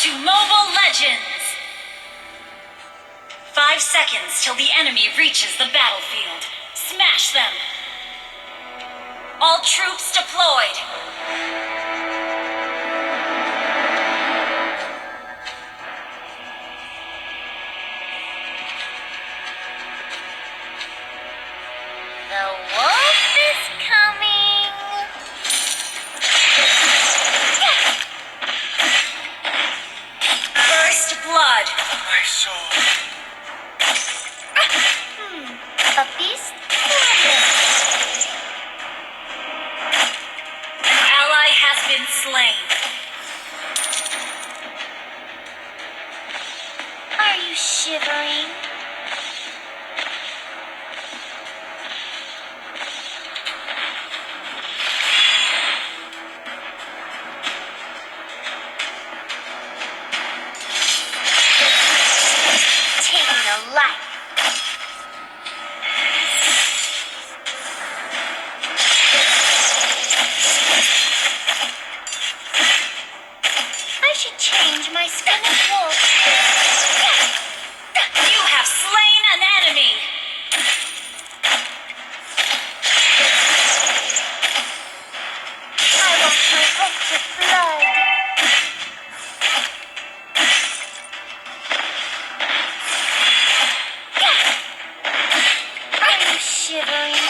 To Mobile Legends! 5 seconds till the enemy reaches the battlefield. Smash them! All troops deployed! The wolf is coming! First blood! My soul. A beast? An ally has been slain. Are you shivering? Taking a life. I should change my skin of wolf. You have slain an enemy. I wash my hook with blood. Are you shivering?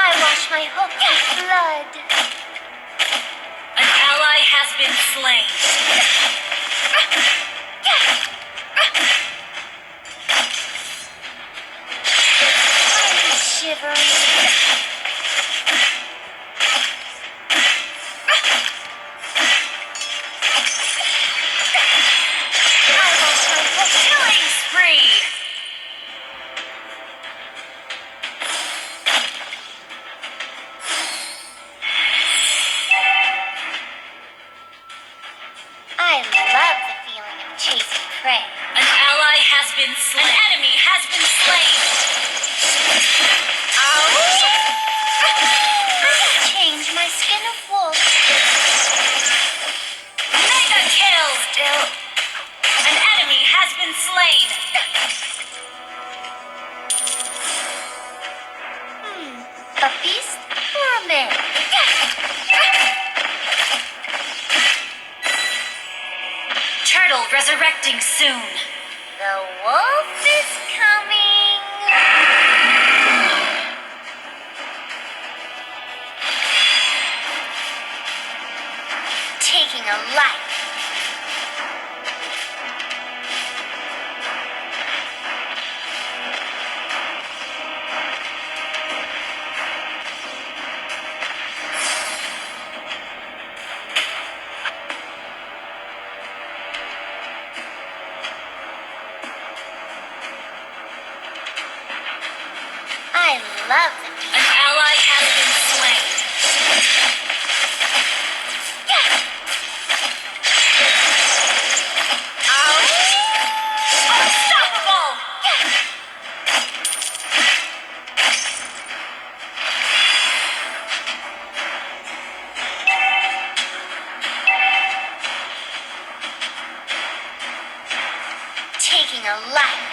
I wash my hook with blood. An ally has been slain. Are you shivering? I wash my hook. Killing spree. I love the feeling of chasing prey. An ally has been slain. An enemy has been slain. Ow! I should change my skin of wolf. Mega kill! Still. An enemy has been slain. A beast or a man? Turtle resurrecting soon. The wolf is coming. Taking a life. I love it. An ally has been slain. Ow! Unstoppable! Taking a life.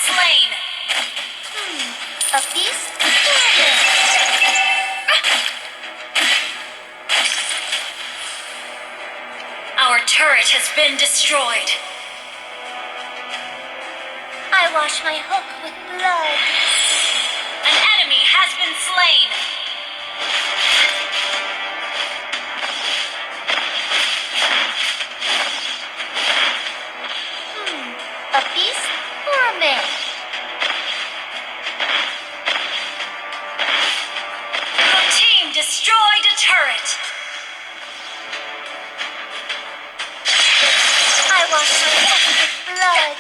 Slain. A beast? turret has been destroyed. I wash my hook with blood. An enemy has been slain. A beast or a man? Your team destroyed a turret. I wash my hook with blood.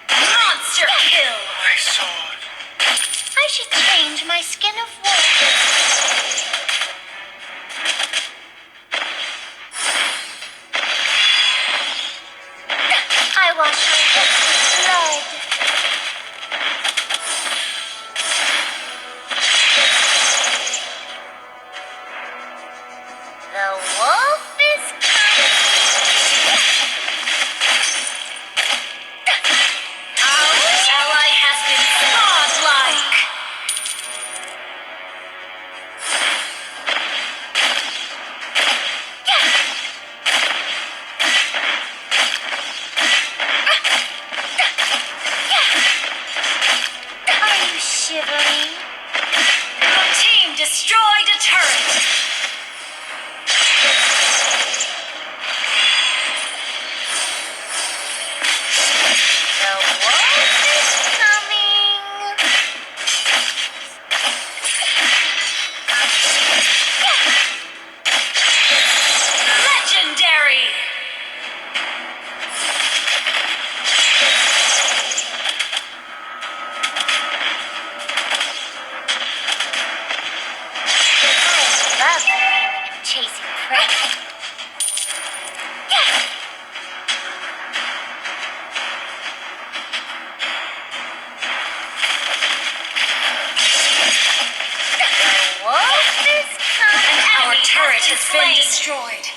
Monster kill. My sword. I should change my skin of wolf. I wash my hook with blood. The wolf is coming. Our ally has been godlike. Are you shivering? Your team destroyed a turret. The wolf is coming. Legendary. I love the feeling of chasing prey. The wolf is coming. Our turret has been destroyed.